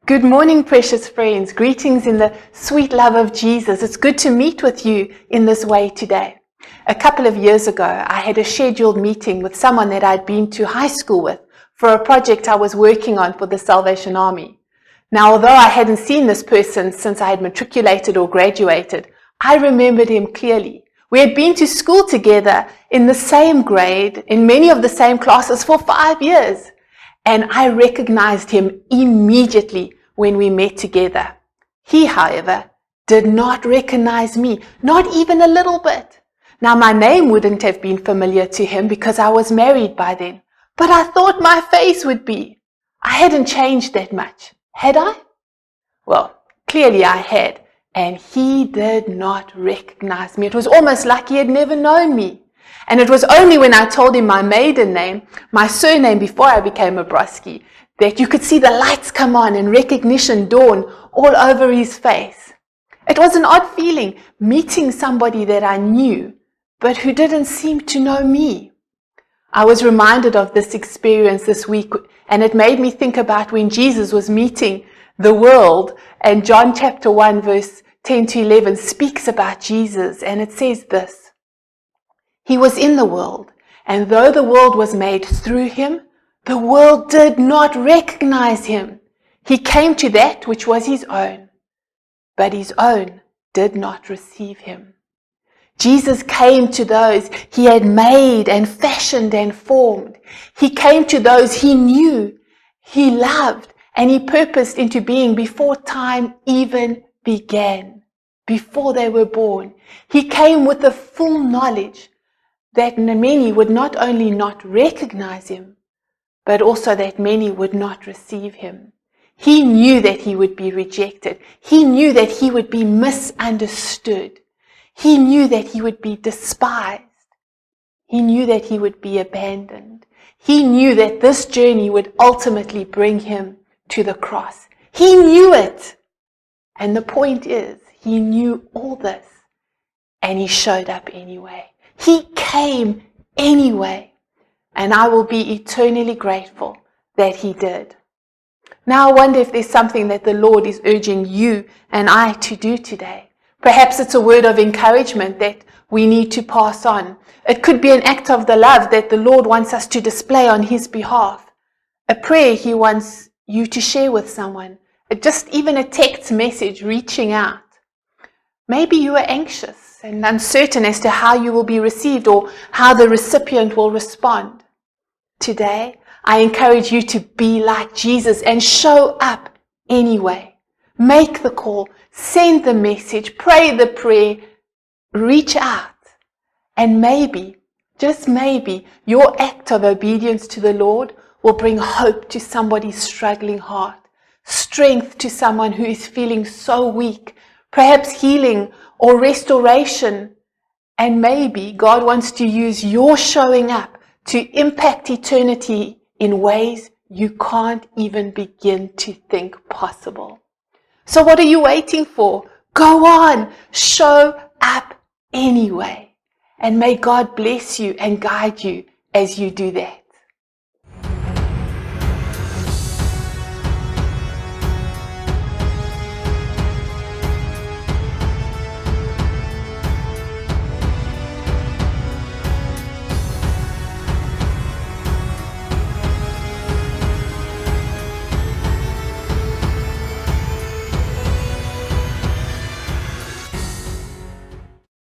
Good morning, precious friends. Greetings in the sweet love of Jesus. It's good to meet with you in this way today. A couple of years ago, I had a scheduled meeting with someone that I'd been to high school with for a project I was working on for the Salvation Army. Now, although I hadn't seen this person since I had matriculated or graduated, I remembered him clearly. We had been to school together in the same grade, in many of the same classes for 5 years. And I recognized him immediately when we met together. He, however, did not recognize me, not even a little bit. Now, my name wouldn't have been familiar to him because I was married by then, but I thought my face would be. I hadn't changed that much, had I? Well, clearly I had, and he did not recognize me. It was almost like he had never known me. And it was only when I told him my maiden name, my surname before I became a Broski, that you could see the lights come on and recognition dawn all over his face. It was an odd feeling, meeting somebody that I knew, but who didn't seem to know me. I was reminded of this experience this week, and it made me think about when Jesus was meeting the world, and John chapter 1 verse 10 to 11 speaks about Jesus, and it says this: He was in the world, and though the world was made through him, the world did not recognize him. He came to that which was his own, but his own did not receive him. Jesus came to those he had made and fashioned and formed. He came to those he knew, he loved, and he purposed into being before time even began, before they were born. He came with the full knowledge that many would not only not recognize him, but also that many would not receive him. He knew that he would be rejected. He knew that he would be misunderstood. He knew that he would be despised. He knew that he would be abandoned. He knew that this journey would ultimately bring him to the cross. He knew it. And the point is, he knew all this, and he showed up anyway. He came anyway, and I will be eternally grateful that he did. Now I wonder if there's something that the Lord is urging you and I to do today. Perhaps it's a word of encouragement that we need to pass on. It could be an act of the love that the Lord wants us to display on his behalf. A prayer he wants you to share with someone. Just even a text message reaching out. Maybe you are anxious and uncertain as to how you will be received or how the recipient will respond. Today, I encourage you to be like Jesus and show up anyway. Make the call, send the message, pray the prayer, reach out. And maybe, just maybe, your act of obedience to the Lord will bring hope to somebody's struggling heart, strength to someone who is feeling so weak, perhaps healing or restoration. And maybe God wants to use your showing up to impact eternity in ways you can't even begin to think possible. So what are you waiting for? Go on, show up anyway. And may God bless you and guide you as you do that.